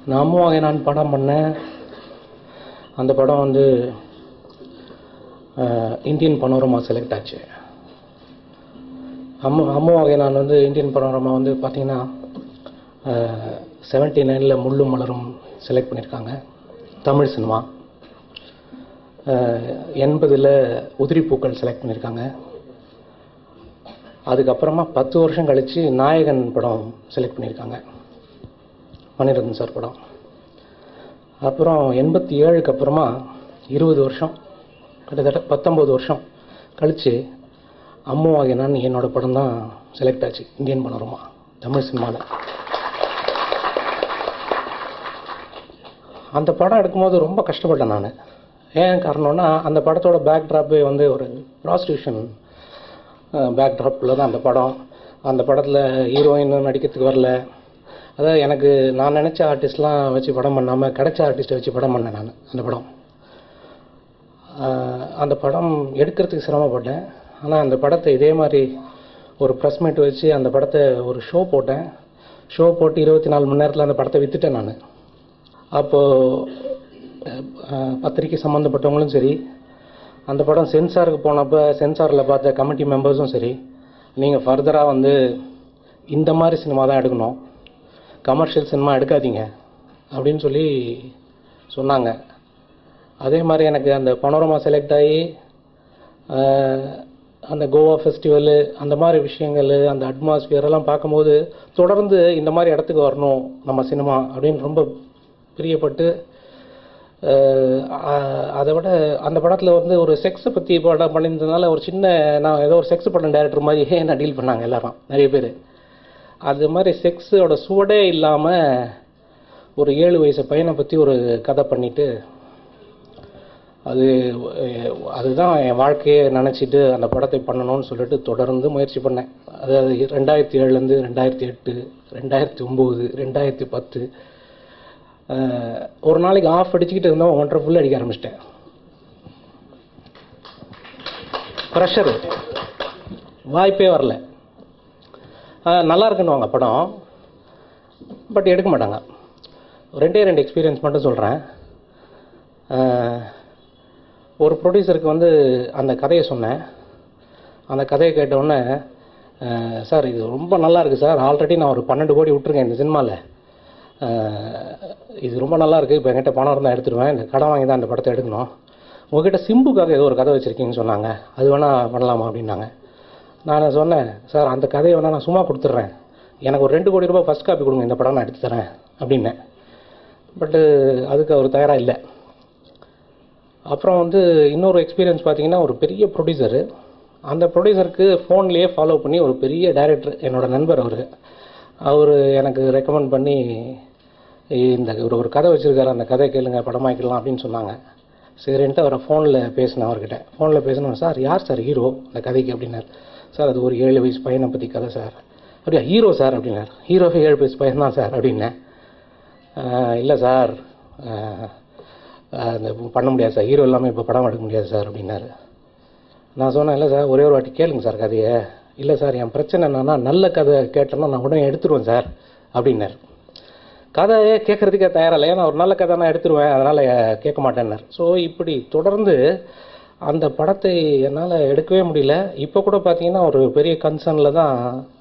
நான் அம்முவாகை நான் படம் பண்ணேன். அந்த படம் வந்து இந்தியன் பனோரமா செலக்ட் ஆச்சு. அம்முவாகை நான் வந்து இந்தியன் பனோரமா வந்து பார்த்தீங்கன்னா 79 முள்ளும் மலரும் செலக்ட் பண்ணியிருக்காங்க தமிழ் சினிமா. 80 உதிரிப்பூக்கள் செலக்ட் பண்ணியிருக்காங்க. அதுக்கப்புறமா 10 வருஷம் கழித்து நாயகன் படம் செலக்ட் பண்ணியிருக்காங்க, மணிரத்னம் சார் படம். அப்புறம் 87க்கு அப்புறமா 20 வருஷம், கிட்டத்தட்ட 19 வருஷம் கழித்து அம்முவாகை நான் என்னோடய படம் தான் செலக்ட் ஆச்சு இந்தியன் பனோரமா தமிழ் சினிமாவில். அந்த படம் எடுக்கும்போது ரொம்ப கஷ்டப்பட்டேன் நான். ஏன் காரணம்னா அந்த படத்தோட பேக்ட்ராப்பே வந்து ஒரு ப்ராஸ்டியூஷன் பேக்ட்ராப்பில் தான் அந்த படம். அந்த படத்தில் ஹீரோயின் நடிக்கிறதுக்கு வரல. அதாவது எனக்கு நான் நினச்ச ஆர்டிஸ்ட்லாம் வச்சு படம் பண்ணாமல் கிடைச்ச ஆர்டிஸ்ட்டை வச்சு படம் பண்ணேன் நான். அந்த படம் எடுக்கிறதுக்கு சிரமப்பட்டேன். ஆனால் அந்த படத்தை இதே மாதிரி ஒரு ப்ரெஸ் மீட் வச்சு அந்த படத்தை ஒரு ஷோ போட்டேன். ஷோ போட்டு 24 மணி நேரத்தில் அந்த படத்தை விற்றுட்டேன் நான். அப்போது பத்திரிக்கை சம்மந்தப்பட்டவங்களும் சரி, அந்த படம் சென்சாருக்கு போனப்போ சென்சாரில் பார்த்த கமிட்டி மெம்பர்ஸும் சரி, நீங்கள் ஃபர்தராக வந்து இந்த மாதிரி சினிமா தான் எடுக்கணும், கமர்ஷியல் சினிமா எடுக்காதீங்க அப்படின்னு சொல்லி சொன்னாங்க. அதே மாதிரி எனக்கு அந்த பனோரமா செலக்ட் ஆகி அந்த கோவா ஃபெஸ்டிவலு அந்த மாதிரி விஷயங்கள், அந்த அட்மாஸ்பியரெல்லாம் பார்க்கும்போது தொடர்ந்து இந்த மாதிரி இடத்துக்கு வரணும் நம்ம சினிமா அப்படின்னு ரொம்ப பிரியப்பட்டு, அதை விட அந்த படத்தில் வந்து ஒரு செக்ஸை பற்றி படம் பண்ணியிருந்ததுனால ஒரு சின்ன நான் ஏதோ ஒரு செக்ஸ் படம் டைரக்டர் மாதிரி என்ன டீல் பண்ணாங்க எல்லாரும், நிறைய பேர். அது மாதிரி செக்ஸோட சுவடே இல்லாமல் ஒரு 7 வயசு பையனை பற்றி ஒரு கதை பண்ணிவிட்டு அதுதான் என் வாழ்க்கையை நினச்சிட்டு அந்த படத்தை பண்ணணும்னு சொல்லிட்டு தொடர்ந்து முயற்சி பண்ணேன். அதாவது 2007 2008 2009 2010 ஒரு நாளைக்கு ஆஃப் அடிச்சுக்கிட்டு இருந்தோம், 1.5 ஃபுல் அடிக்க ஆரம்பிச்சிட்டேன். ப்ரெஷரு, வாய்ப்பே வரல. நல்லா இருக்குன்னுவாங்க படம், பட் எடுக்க மாட்டாங்க. 2 எக்ஸ்பீரியன்ஸ் மட்டும் சொல்கிறேன். ஒரு ப்ரொடியூசருக்கு வந்து அந்த கதையை சொன்னேன். அந்த கதையை கேட்டவுடனே, சார் இது ரொம்ப நல்லா இருக்குது சார், ஆல்ரெடி நான் ஒரு 12 கோடி விட்டுருக்கேன் இந்த சினிமாவில், இது ரொம்ப நல்லா இருக்குது, இப்போ என்கிட்ட பணம் இருந்தால் எடுத்துருவேன், இந்த கடன் வாங்கி தான் இந்த படத்தை எடுக்கணும், உங்ககிட்ட சிம்புக்காக ஏதோ ஒரு கதை வச்சுருக்கீங்கன்னு சொன்னாங்க, அது வேணால் பண்ணலாமா அப்படின்னாங்க. நான் சொன்னேன், சார் அந்த கதையை வேணால் நான் சும்மா கொடுத்துட்றேன், எனக்கு ஒரு 2 கோடி ரூபாய் ஃபஸ்ட் காப்பி கொடுங்க, இந்த படம் நான் எடுத்து தரேன் அப்படின்னேன். பட்டு அதுக்கு அவர் தயாராக இல்லை. அப்புறம் வந்து இன்னொரு எக்ஸ்பீரியன்ஸ் பார்த்தீங்கன்னா, ஒரு பெரிய ப்ரொடியூசரு, அந்த ப்ரொடியூசருக்கு ஃபோன்லேயே ஃபாலோ பண்ணி ஒரு பெரிய டைரக்டர், என்னோடய நண்பர் அவர் எனக்கு ரெக்கமெண்ட் பண்ணி இந்த ஒரு கதை வச்சுருக்காரு, அந்த கதை கேளுங்க படமாக்கிடலாம் அப்படின்னு சொன்னாங்க. சரின்ட்டு அவரை ஃபோனில் பேசினேன். அவர்கிட்ட ஃபோனில் பேசினேன், சார் யார் சார் ஹீரோ இந்த கதைக்கு அப்படின்னார். சார் அது ஒரு 7 வயசு பையனை பற்றி கதை சார். அப்படியா ஹீரோ சார் அப்படின்னார். ஹீரோவே 7 வயசு பையன் தான் சார் அப்படின்னேன். இல்லை சார் அந்த பண்ண முடியாது சார், ஹீரோ இல்லாமல் இப்போ படம் எடுக்க முடியாது சார் அப்படின்னாரு. நான் சொன்னேன், இல்லை சார் ஒரே ஒரு வாட்டி கேளுங்க சார் கதையை. இல்லை சார் என் பிரச்சனை என்னன்னா, நல்ல கதை கேட்டேன்னா நான் உடனே எடுத்துருவேன் சார் அப்படின்னார். கதையே கேட்குறதுக்கே தயாரில்லை, ஏன்னா ஒரு நல்ல கதை நான் எடுத்துருவேன், அதனால் கேட்க மாட்டேன்னார். ஸோ இப்படி தொடர்ந்து அந்த படத்தை என்னால் எடுக்கவே முடியல. இப்போ கூட பார்த்தீங்கன்னா ஒரு பெரிய கன்சர்னில் தான்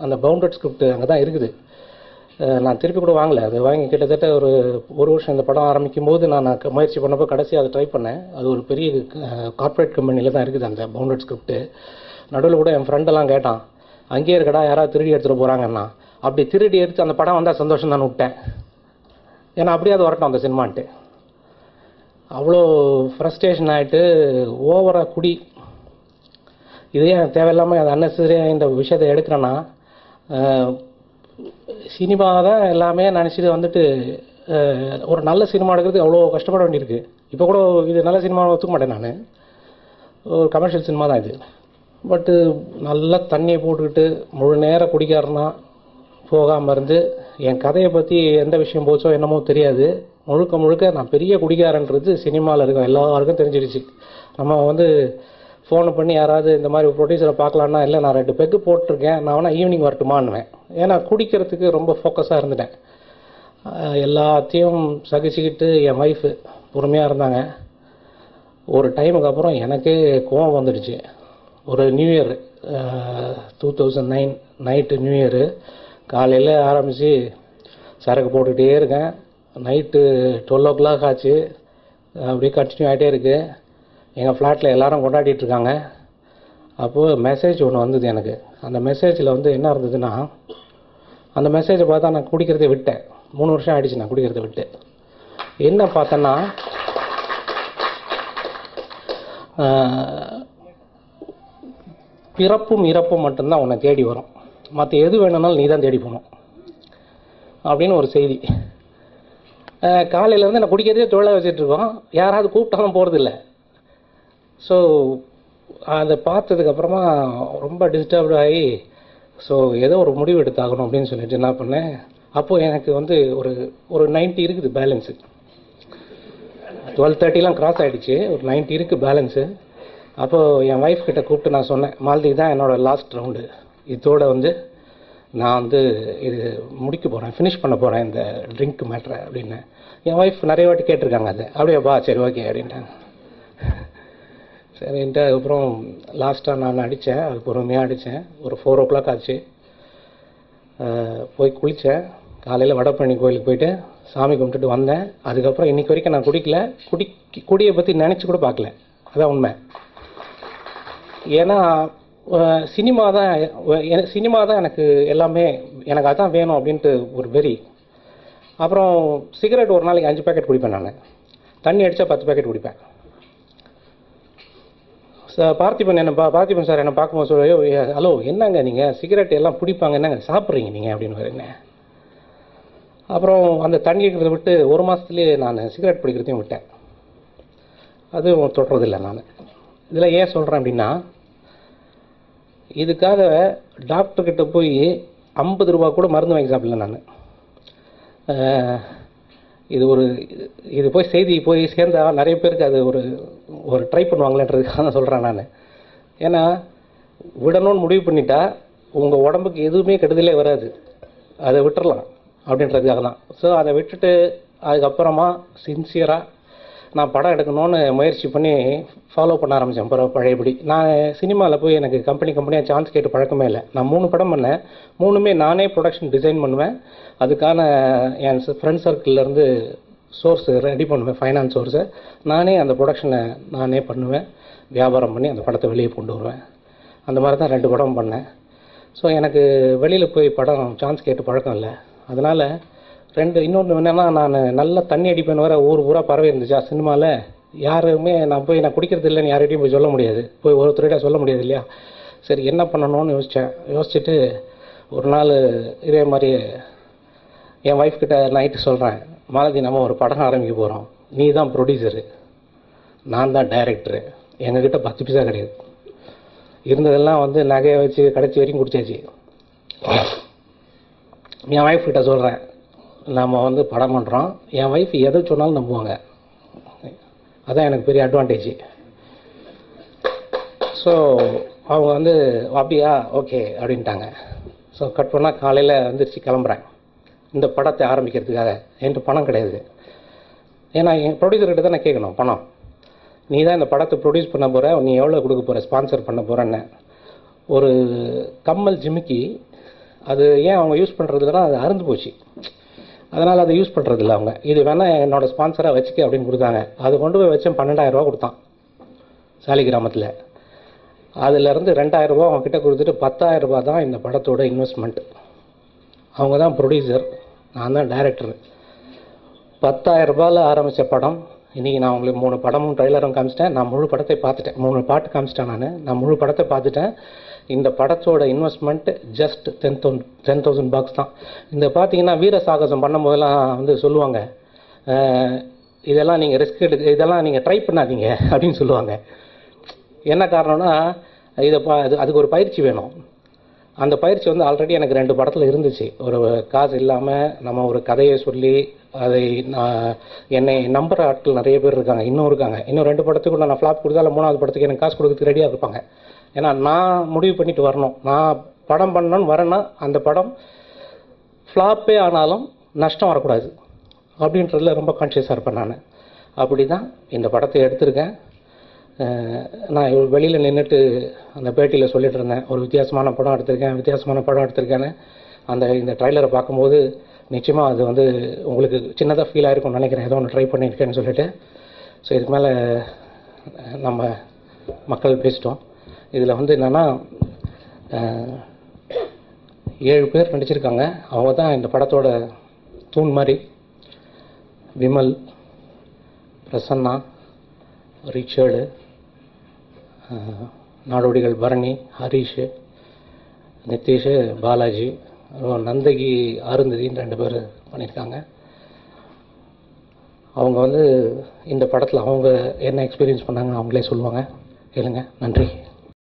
அந்த பவுண்டட் ஸ்கிரிப்ட் அங்கே தான் இருக்குது. நான் திருப்பி கூட வாங்கலை, அது வாங்கி கிட்டத்தட்ட ஒரு வருஷம் இந்த படம் ஆரம்பிக்கும் போது நான் முயற்சி பண்ணப்போ கடைசி அதை ட்ரை பண்ணேன். அது ஒரு பெரிய கார்ப்பரேட் கம்பெனியில் தான் இருக்குது அந்த பவுண்டட் ஸ்கிரிப்ட். நடுவில் கூட என் ஃப்ரெண்டெல்லாம் கேட்டான், அங்கேயே இருக்கடா யாராவது திருடி எடுத்துகிட்டு போகிறாங்கன்னா. அப்படி திருடி எடுத்து அந்த படம் வந்தால் சந்தோஷம் தான் விட்டேன், ஏன்னா அப்படியே அது வரட்டும் அந்த சினிமான்ட்டு. அவ்வளோ ஃப்ரஸ்ட்ரேஷன் ஆகிட்டு ஓவராக குடி, இதே தேவையில்லாமல் அது அன்னெசரியாக இந்த விஷயத்தை எடுக்கிறேன்னா, சினிமா தான் எல்லாமே நினச்சிட்டு வந்துட்டு ஒரு நல்ல சினிமா எடுக்கிறது அவ்வளோ கஷ்டப்பட வேண்டியிருக்கு. இப்போ கூட இது நல்ல சினிமா ஒத்துக்க மாட்டேன் நான், ஒரு கமர்ஷியல் சினிமா தான் இது. பட்டு நல்லா தண்ணியை போட்டுக்கிட்டு முழு நேரம் குடிக்காரனா போகாமல் இருந்து, என் கதையை பற்றி எந்த விஷயம் போச்சோ என்னமோ தெரியாது, முழுக்க நான் பெரிய குடிக்காரன்றது சினிமாவில் இருக்க எல்லாருக்கும் தெரிஞ்சிடுச்சு. நம்ம வந்து ஃபோனை பண்ணி யாராவது இந்த மாதிரி ப்ரொடியூசரை பார்க்கலான்னா, இல்லை நான் 2 பெக்கு போட்டிருக்கேன், நான் வேணால் ஈவினிங் வரட்டுமான்னுவேன். ஏன்னா குடிக்கிறதுக்கு ரொம்ப ஃபோக்கஸாக இருந்துட்டேன். எல்லாத்தையும் சகிச்சுக்கிட்டு என் ஒய்ஃபு பொறுமையாக இருந்தாங்க. ஒரு டைமுக்கு அப்புறம் எனக்கே கோவம் வந்துடுச்சு. ஒரு new year 2009 night new year காலையில் ஆரம்பித்து சரக்கு போட்டுக்கிட்டே இருக்கேன். நைட்டு 12 o'clock ஆச்சு. அப்படியே கண்டினியூ ஆகிட்டே இருக்குது. எங்கள் ஃப்ளாட்டில் எல்லோரும் கொண்டாடிட்டுருக்காங்க. அப்போது மெசேஜ் ஒன்று வந்தது எனக்கு. அந்த மெசேஜில் வந்து என்ன இருந்ததுன்னா, அந்த மெசேஜை பார்த்தா நான் குடிக்கிறதை விட்டேன். 3 வருஷம் ஆகிடுச்சு நான் குடிக்கிறதை விட்டு. என்ன பார்த்தேன்னா, பிறப்பும் இறப்பும் மட்டும்தான் உன்னை தேடி வரும், மற்ற எது வேணும்னாலும் நீ தான் தேடி போகணும் அப்படின்னு ஒரு செய்தி. காலையிலேருந்து நான் குடிக்கிறதே தொழிலாக வச்சுட்ருக்கோம். யாராவது கூப்பிட்டாலும் போகிறதில்ல. ஸோ அதை பார்த்ததுக்கப்புறமா ரொம்ப டிஸ்டர்ப்ட் ஆகி, ஸோ ஏதோ ஒரு முடிவு எடுத்தாகணும் அப்படின்னு சொல்லிட்டு என்ன பண்ணேன். அப்போது எனக்கு வந்து ஒரு 90 இருக்குது பேலன்ஸு. 12:30 கிராஸ் ஆகிடுச்சு. ஒரு 90 இருக்குது பேலன்ஸு. அப்போது என் ஒய்ஃப் கிட்ட கூப்பிட்டு நான் சொன்னேன், மாலதி தான் என்னோடய லாஸ்ட் ரவுண்டு, இதோட வந்து நான் வந்து இது முடிக்க போகிறேன், ஃபினிஷ் பண்ண போகிறேன் இந்த ட்ரிங்க் மேட்ரை அப்படின்னு. என் ஒய்ஃப் நிறைய வாட்டி கேட்டிருக்காங்க அது. அப்படியேப்பா சரி ஓகே அப்படின்ட்டாங்க. சரின்ட்டு அதுக்கப்புறம் லாஸ்ட்டாக நான் அடித்தேன். அது பொறுமையாக அடித்தேன். ஒரு 4 o'clock ஆச்சு. போய் குளித்தேன். காலையில் வடபழனி கோயிலுக்கு போயிட்டு சாமி கும்பிட்டுட்டு வந்தேன். அதுக்கப்புறம் இன்றைக்கி வரைக்கும் நான் குடிக்கல. குடியை பற்றி நினச்சி கூட பார்க்கல. அதான் உண்மை. ஏன்னா சினிமா தான் எனக்கு எல்லாமே, எனக்கு அதான் வேணும் அப்படின்ட்டு ஒரு வெறி. அப்புறம் சிகரெட் ஒரு நாளைக்கு 5 பேக்கெட் குடிப்பேன் நான். தண்ணி அடித்தா 10 பேக்கெட் குடிப்பேன். பார்த்திபன் சார் என்னை பார்க்கும்போது சொல்லுவோம், ஹலோ என்னங்க நீங்கள் சிகரெட் எல்லாம் பிடிப்பாங்க, என்னங்க சாப்பிட்றீங்க நீங்கள் அப்படின்னு என்ன. அப்புறம் அந்த தண்ணி இருக்கிறத விட்டு 1 மாதத்துலேயே நான் சிகரெட் பிடிக்கிறதையும் விட்டேன். அதுவும் தொடர்றதில்லை நான். இதில் ஏன் சொல்கிறேன் அப்படின்னா, இதுக்காக டாக்டர்கிட்ட போய் 50 ரூபா கூட மருந்து வாங்கி சாப்பிடல நான். இது போய் செய்தி போய் சேர்ந்தால் நிறைய பேருக்கு அது ஒரு ட்ரை பண்ணுவாங்களேன்றதுக்காக தான் சொல்கிறேன் நான். ஏன்னா விடணும்னு முடிவு பண்ணிட்டா உங்கள் உடம்புக்கு எதுவுமே கெடுதலே வராது, அதை விட்டுறலாம் அப்படின்றதுக்காக தான். ஸோ அதை விட்டுட்டு அதுக்கப்புறமா சின்சியராக நான் படம் எடுக்கணும்னு முயற்சி பண்ணி ஃபாலோ பண்ண ஆரம்பித்தேன். பழையபடி நான் சினிமாவில் போய் எனக்கு கம்பெனியாக சான்ஸ் கேட்டு பழக்கமே இல்லை. நான் 3 படம் பண்ணேன். 3மே நானே ப்ரொடக்ஷன் டிசைன் பண்ணுவேன். அதுக்கான என் ஃப்ரெண்ட் சர்க்கிள்லேருந்து சோர்ஸ் ரெடி பண்ணுவேன், ஃபைனான்ஸ் சோர்ஸை. நானே அந்த ப்ரொடக்ஷனை நானே பண்ணுவேன், வியாபாரம் பண்ணி அந்த படத்தை வெளியே கொண்டு வருவேன். அந்த மாதிரி தான் 2 படம் பண்ணேன். ஸோ எனக்கு வெளியில் போய் படம் சான்ஸ் கேட்டு பழக்கம் இல்லை. அதனால் இன்னொன்று என்னென்னா, நான் நல்லா தண்ணி அடிப்பேன்னு வர ஊர் பூரா பறவை இருந்துச்சா சினிமாவில். யாருமே நான் குடிக்கிறது இல்லைன்னு யார்கிட்டையும் போய் சொல்ல முடியாது, போய் ஒருத்தருடைய சொல்ல முடியாது இல்லையா. சரி என்ன பண்ணணும்னு யோசிச்சுட்டு ஒரு நாள் இதே மாதிரி என் ஒய்ஃப் கிட்ட நைட்டு சொல்கிறேன், மாலதி நம்ம ஒரு படம் ஆரம்பிக்க போகிறோம், நீ தான் ப்ரொடியூசரு, நான் தான் டைரக்டரு, எங்ககிட்ட 10 பைசா கிடையாது, இருந்ததெல்லாம் நகையை வச்சு கடைசி வரைக்கும் குடிச்சாச்சு. என் ஒய்ஃப் கிட்ட சொல்கிறேன், நம்ம படம் பண்ணுறோம். என் ஒய்ஃப் எதை சொன்னாலும் நம்புவாங்க. அதான் எனக்கு பெரிய அட்வான்டேஜ். ஸோ அவங்க அப்படியா ஓகே அப்படின்ட்டாங்க. ஸோ கட் பண்ணால் காலையில் வந்துருச்சு, கிளம்புறேன் இந்த படத்தை ஆரம்பிக்கிறதுக்காக. என்கிட்ட பணம் கிடையாது. ஏன்னா என் ப்ரொடியூசர்கிட்ட தான் நான் கேட்கணும் பணம். நீ தான் இந்த படத்தை ப்ரொடியூஸ் பண்ண போகிற, நீ எவ்வளோ கொடுக்க போகிற, ஸ்பான்சர் பண்ண போகிறேன்னு. ஒரு கம்மல் ஜிமிக்கி அது ஏன் அவங்க யூஸ் பண்ணுறதுலனா அது அறுந்து போச்சு, அதனால் அதை யூஸ் பண்ணுறதில்ல அவங்க. இது வேணால் என்னோடய ஸ்பான்சராக வச்சுக்க அப்படின்னு கொடுத்தாங்க. அது கொண்டு போய் வச்சேன். 12,000 ரூபா கொடுத்தான் சாலிகிராமத்தில். அதுலேருந்து 2,000 ரூபா அவங்க கிட்டே கொடுத்துட்டு 10,000 ரூபா தான் இந்த படத்தோட இன்வெஸ்ட்மெண்ட். அவங்க தான் ப்ரொடியூசர், நான் தான் டைரக்டர். 10,000 ரூபாயில் ஆரம்பித்த படம் இன்றைக்கி நான் உங்களுக்கு 3 படமும் ட்ரெய்லரும் காமிச்சிட்டேன். நான் முழு படத்தை பார்த்துட்டேன். 3 பாட்டு காமிச்சிட்டேன். நான் முழு படத்தை பார்த்துட்டேன். இந்த படத்தோட இன்வெஸ்ட்மெண்ட் ஜஸ்ட் 10,000 bucks தான். இந்த பார்த்தீங்கன்னா வீர சாகசம் பண்ணும்போதெல்லாம் சொல்லுவாங்க, இதெல்லாம் நீங்கள் ரிஸ்க் இதெல்லாம் நீங்கள் ட்ரை பண்ணாதீங்க அப்படின்னு சொல்லுவாங்க. என்ன காரணம்னா அதுக்கு ஒரு பயிற்சி வேணும். அந்த பயிற்சி ஆல்ரெடி எனக்கு 2 படத்தில் இருந்துச்சு. ஒரு காசு இல்லாமல் நம்ம ஒரு கதையை சொல்லி அதை என்னை நம்புகிற ஆட்கள் நிறைய பேர் இருக்காங்க, இன்னும் 2 படத்துக்குள்ள நான் ஃப்ளாப் கொடுத்தா 3வது படத்துக்கு எனக்கு காசு கொடுக்கறதுக்கு ரெடியாக இருப்பாங்க. ஏன்னா நான் முடிவு பண்ணிட்டு வரணும், நான் படம் பண்ணணும்னு வரேன்னா அந்த படம் ஃப்ளாப்பே ஆனாலும் நஷ்டம் வரக்கூடாது அப்படின்றதுல ரொம்ப கான்ஷியஸாக இருப்பேன் நான். அப்படி தான் இந்த படத்தை எடுத்திருக்கேன். நான் வெளியில் நின்றுட்டு அந்த பேட்டியில் சொல்லிட்டு இருந்தேன், ஒரு வித்தியாசமான படம் எடுத்திருக்கேன்னு. இந்த ட்ரைலரை பார்க்கும்போது நிச்சயமாக அது வந்து உங்களுக்கு சின்னதாக ஃபீல் ஆகிருக்கும்னு நினைக்கிறேன், ஏதோ ஒன்று ட்ரை பண்ணியிருக்கேன்னு சொல்லிட்டு. ஸோ இதுக்கு மேலே நம்ம மக்கள் பேசிட்டோம். இதில் வந்து என்னென்னா 7 பேர் நடிச்சிருக்காங்க. அவங்க தான் இந்த படத்தோட தூண் மாதிரி. விமல், பிரசன்னா, ரிச்சர்டு, நாடோடிகள் பரணி, ஹரிஷ், நித்தீஷ், பாலாஜி, நந்தகி, அருந்ததின்னு 2 பேர் பண்ணியிருக்காங்க. அவங்க வந்து இந்த படத்தில் அவங்க என்ன எக்ஸ்பீரியன்ஸ் பண்ணாங்கன்னு அவங்களே சொல்லுவாங்க. கேளுங்க. நன்றி.